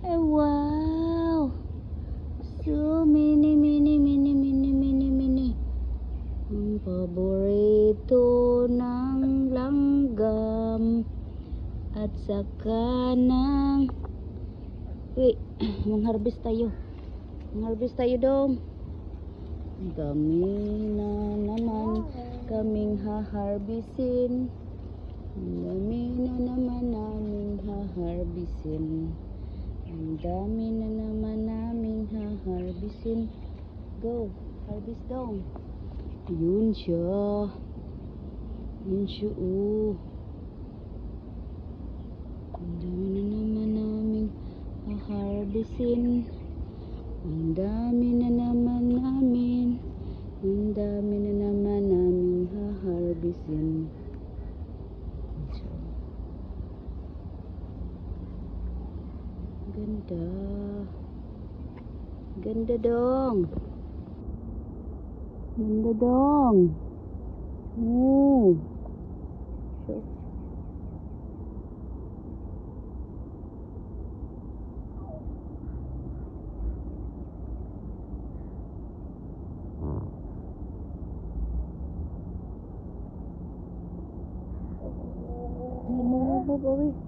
Wow! So many, many, many, many, many, many. Ang paborito ng langgam at saka ng... Wait, mangharvest tayo. Mangharvest tayo dong. Dami na naman kaming haharbisin. Dami na naman naming haharbisin. Ang dami na naman naming haharbisin. Go, harvest dong. Yun siya. Yun siya, oh. Ang dami na naman naming haharbisin. Ang dami na naman namin. Ang dami na naman naming haharbisin. Ganda. Ganda dong. Ganda dong. So, bawi.